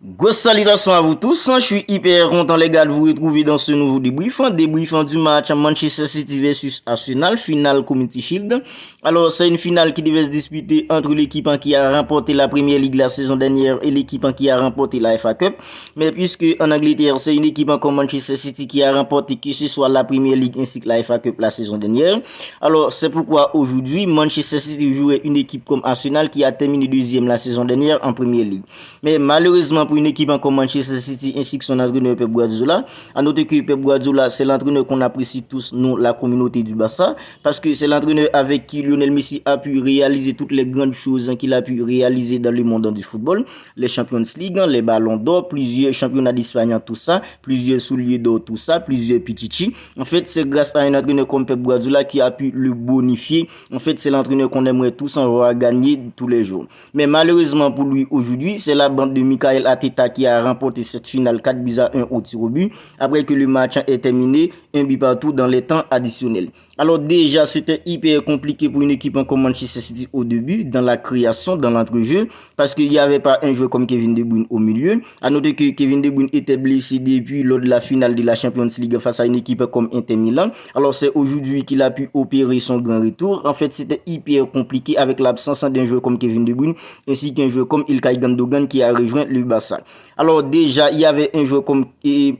Grosse salutation à vous tous, je suis hyper content les gars de vous retrouver dans ce nouveau débriefant du match Manchester City versus Arsenal, finale Community Shield. Alors c'est une finale qui devait se disputer entre l'équipe qui a remporté la Premier League la saison dernière et l'équipe qui a remporté la FA Cup. Mais puisque en Angleterre c'est une équipe comme Manchester City qui a remporté que ce soit la Premier League ainsi que la FA Cup la saison dernière. Alors c'est pourquoi aujourd'hui Manchester City jouait une équipe comme Arsenal qui a terminé deuxième la saison dernière en Premier League. Mais malheureusement pour une équipe comme Manchester City ainsi que son entraîneur Pep Guardiola, à noter que Pep Guardiola c'est l'entraîneur qu'on apprécie tous, nous la communauté du Barça, parce que c'est l'entraîneur avec qui Lionel Messi a pu réaliser toutes les grandes choses qu'il a pu réaliser dans le monde du football, les Champions League, les Ballons d'Or, plusieurs championnats d'Espagne, tout ça, plusieurs souliers d'or, tout ça, plusieurs pichichi. En fait, c'est grâce à un entraîneur comme Pep Guardiola qui a pu le bonifier. En fait, c'est l'entraîneur qu'on aimerait tous en voir gagner tous les jours. Mais malheureusement pour lui aujourd'hui, c'est la bande de Michael Arteta qui a remporté cette finale 4-1 au tir au but après que le match est terminé 1 but partout dans les temps additionnels. Alors déjà c'était hyper compliqué pour une équipe comme Manchester City au début dans la création, dans l'entrejeu, parce qu'il n'y avait pas un joueur comme Kevin De Bruyne au milieu. À noter que Kevin De Bruyne était blessé depuis lors de la finale de la Champions League face à une équipe comme Inter Milan. Alors c'est aujourd'hui qu'il a pu opérer son grand retour. En fait c'était hyper compliqué avec l'absence d'un joueur comme Kevin De Bruyne ainsi qu'un joueur comme Ilkay Gundogan qui a rejoint le Barça. Alors déjà, il y avait un joueur comme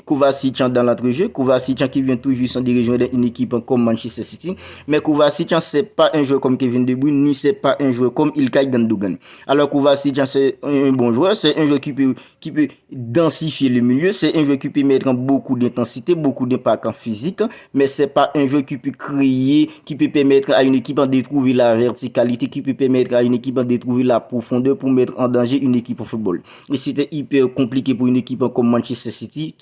Kovacic dans l'entrejeu. Kovacic qui vient tout juste de rejoindre une équipe comme Manchester City. Mais Kovacic, c'est pas un joueur comme Kevin De Bruyne, ni c'est pas un joueur comme Ilkay Gundogan. Alors Kovacic, c'est un bon joueur. C'est un joueur qui peut densifier le milieu. C'est un joueur qui peut mettre beaucoup d'intensité, beaucoup d'impact en physique. Mais c'est pas un joueur qui peut créer, qui peut permettre à une équipe de trouver la verticalité, qui peut permettre à une équipe de trouver la profondeur pour mettre en danger une équipe au football. Et c'était hyper compliqué pour une équipe comme Manchester City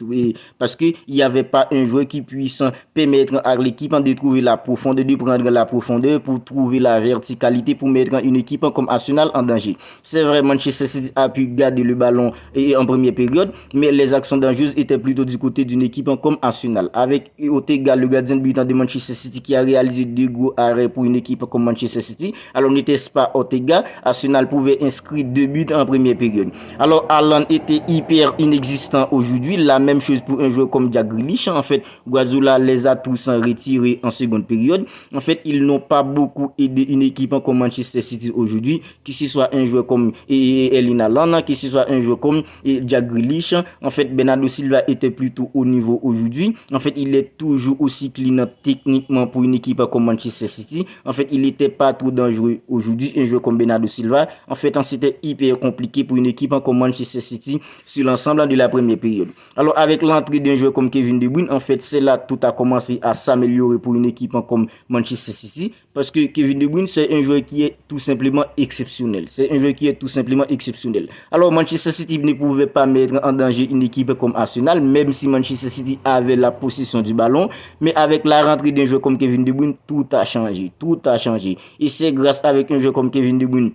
parce qu'il n'y avait pas un joueur qui puisse permettre à l'équipe de trouver la profondeur, de prendre la profondeur pour trouver la verticalité pour mettre une équipe comme Arsenal en danger. C'est vrai, Manchester City a pu garder le ballon en première période, mais les actions dangereuses étaient plutôt du côté d'une équipe comme Arsenal. Avec Ortega, le gardien de but de Manchester City qui a réalisé 2 gros arrêts pour une équipe comme Manchester City. Alors n'était-ce pas Ortega, Arsenal pouvait inscrire 2 buts en première période. Alors Haaland était hyper inexistant aujourd'hui. La même chose pour un joueur comme Jack Grealish. En fait, Guardiola les a tous retirés en seconde période. En fait, ils n'ont pas beaucoup aidé une équipe comme Manchester City aujourd'hui, que ce soit un joueur comme Erling Haaland, que ce soit un joueur comme Jack Grealish. En fait, Bernardo Silva était plutôt au niveau aujourd'hui. En fait, il est toujours aussi client techniquement pour une équipe comme Manchester City. En fait, il n'était pas trop dangereux aujourd'hui. Un joueur comme Bernardo Silva. En fait, c'était hyper compliqué pour une équipe comme Manchester City sur l'ensemble de la première période. Alors avec l'entrée d'un joueur comme Kevin De Bruyne, en fait c'est là tout a commencé à s'améliorer pour une équipe comme Manchester City, parce que Kevin De Bruyne c'est un joueur qui est tout simplement exceptionnel. C'est un joueur qui est tout simplement exceptionnel. Alors Manchester City ne pouvait pas mettre en danger une équipe comme Arsenal, même si Manchester City avait la possession du ballon, mais avec la rentrée d'un joueur comme Kevin De Bruyne, tout a changé, tout a changé. Et c'est grâce avec un joueur comme Kevin De Bruyne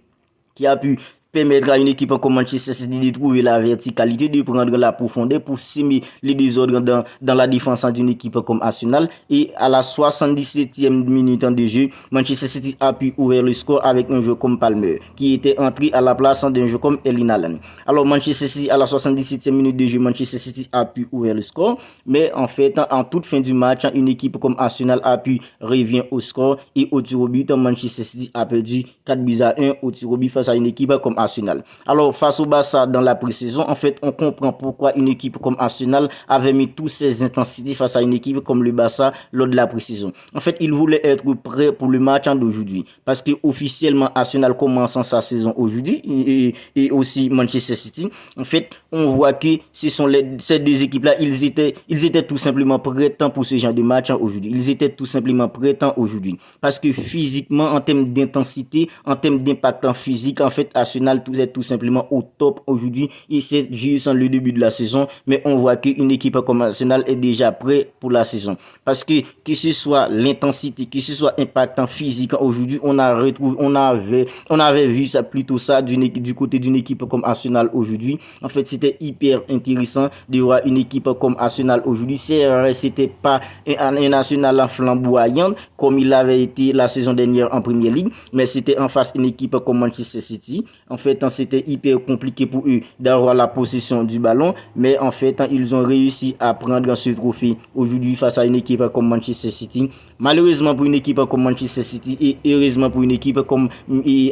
qui a pu permettre à une équipe comme Manchester City de trouver la verticalité, de prendre la profondeur pour semer les désordres dans la défense d'une équipe comme Arsenal. Et à la 77e minute de jeu, Manchester City a pu ouvrir le score avec un joueur comme Palmer, qui était entré à la place d'un joueur comme Erling Haaland. Alors Manchester City, à la 77e minute de jeu, Manchester City a pu ouvrir le score, mais en fait, en toute fin du match, une équipe comme Arsenal a pu revenir au score et au tir au but, Manchester City a perdu 4-1 au tir au but face à une équipe comme Arsenal. Alors face au Barça dans la pré-saison, en fait on comprend pourquoi une équipe comme Arsenal avait mis toutes ses intensités face à une équipe comme le Barça lors de la pré-saison. En fait il voulait être prêt pour le match d'aujourd'hui, parce que officiellement Arsenal commence sa saison aujourd'hui et aussi Manchester City. En fait on voit que ce sont ces deux équipes là, ils étaient tout simplement prêts pour ce genre de match aujourd'hui. Ils étaient tout simplement prêts aujourd'hui, parce que physiquement, en termes d'intensité, en termes d'impact en physique, en fait Arsenal est tout simplement au top aujourd'hui, et c'est juste le début de la saison, mais on voit qu'une équipe comme Arsenal est déjà prête pour la saison, parce que ce soit l'intensité, que ce soit impact en physique aujourd'hui, on avait vu ça plutôt ça du côté d'une équipe comme Arsenal aujourd'hui. En fait c'était hyper intéressant de voir une équipe comme Arsenal aujourd'hui. C'était pas un Arsenal flamboyant comme il avait été la saison dernière en Premier League, mais c'était en face une équipe comme Manchester City. En fait, c'était hyper compliqué pour eux d'avoir la possession du ballon, mais en fait, ils ont réussi à prendre ce trophée aujourd'hui face à une équipe comme Manchester City. Malheureusement pour une équipe comme Manchester City et heureusement pour une équipe comme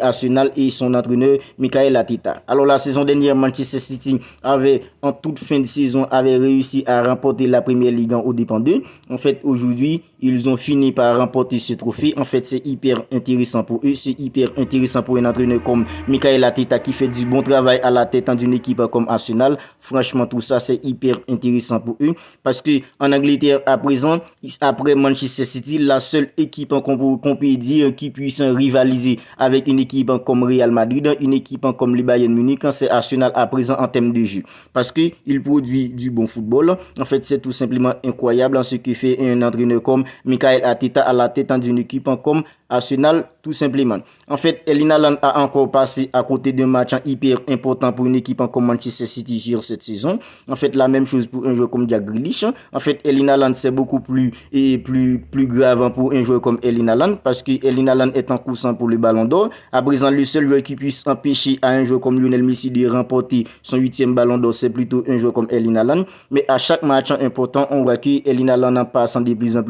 Arsenal et son entraîneur Mikel Arteta. Alors la saison dernière, Manchester City avait en toute fin de saison avait réussi à remporter la Première Ligue aux dépens d'eux. En fait, aujourd'hui, ils ont fini par remporter ce trophée. En fait, c'est hyper intéressant pour eux. C'est hyper intéressant pour un entraîneur comme Mikel Arteta qui fait du bon travail à la tête d'une équipe comme Arsenal. Franchement, tout ça, c'est hyper intéressant pour eux. Parce que en Angleterre, à présent, après Manchester City, la seule équipe qu'on peut dire qui puisse rivaliser avec une équipe comme Real Madrid, une équipe comme le Bayern Munich, c'est Arsenal à présent en termes de jeu. Parce qu'il produit du bon football. En fait, c'est tout simplement incroyable en ce que fait un entraîneur comme Mikel Arteta à la tête d'une équipe comme Arsenal, tout simplement. En fait, Erling Haaland a encore passé à côté d'un match hyper important pour une équipe comme Manchester City sur cette saison. En fait, la même chose pour un joueur comme Jack Grealish. En fait, Erling Haaland, c'est beaucoup plus grave pour un joueur comme Erling Haaland parce que Erling Haaland est en course pour le Ballon d'Or. À présent, le seul joueur qui puisse empêcher à un joueur comme Lionel Messi de remporter son 8e Ballon d'Or, c'est plutôt un joueur comme Erling Haaland. Mais à chaque match important, on voit que Erling Haaland passe de plus en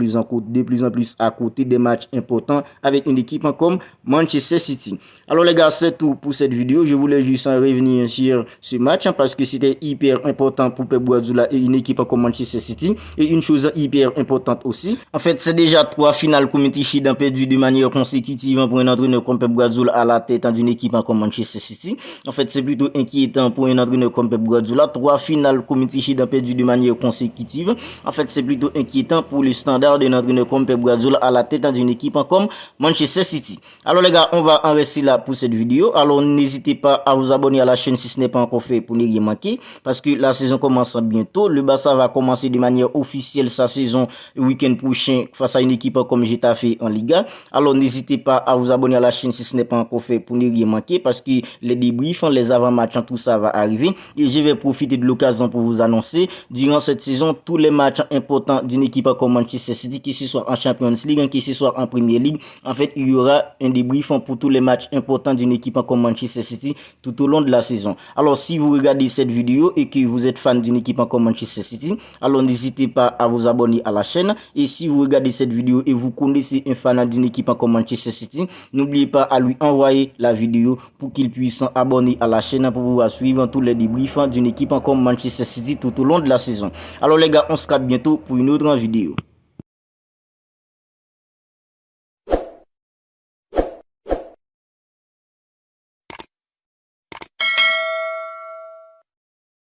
plus à côté des matchs importants avec une équipe comme Manchester City. Alors les gars, c'est tout pour cette vidéo. Je voulais juste revenir sur ce match parce que c'était hyper important pour Pep Guardiola et une équipe comme Manchester City. Et une chose hyper importante aussi, en fait, c'est déjà 3 finales Community Shield perdues de manière consécutive pour un entraîneur comme Pep Guardiola à la tête d'une équipe comme Manchester City. En fait, c'est plutôt inquiétant pour un entraîneur comme Pep Guardiola. 3 finales Community Shield perdues de manière consécutive. En fait, c'est plutôt inquiétant pour le standard d'un entraîneur comme Pep Guardiola à la tête d'une équipe comme Manchester City. Alors les gars, on va en rester là pour cette vidéo. Alors n'hésitez pas à vous abonner à la chaîne si ce n'est pas encore fait pour ne rien manquer. Parce que la saison commence bientôt. Le Barça va commencer de manière officielle sa saison le week-end prochain face à une équipe comme Getafe en Liga. Alors n'hésitez pas à vous abonner à la chaîne si ce n'est pas encore fait pour ne rien manquer. Parce que les débriefs, les avant-matchs, tout ça va arriver. Et je vais profiter de l'occasion pour vous annoncer durant cette saison tous les matchs importants d'une équipe comme Manchester City, que ce soit en Champions League, que ce soit en Premier League. En fait, il y aura un débrief pour tous les matchs importants d'une équipe comme Manchester City tout au long de la saison. Alors, si vous regardez cette vidéo et que vous êtes fan d'une équipe comme Manchester City, alors n'hésitez pas à vous abonner à la chaîne. Et si vous regardez cette vidéo et vous connaissez un fan d'une équipe comme Manchester City, n'oubliez pas à lui envoyer la vidéo pour qu'il puisse s'abonner à la chaîne pour pouvoir suivre tous les débriefs d'une équipe comme Manchester City tout au long de la saison. Alors les gars, on se capte bientôt pour une autre vidéo.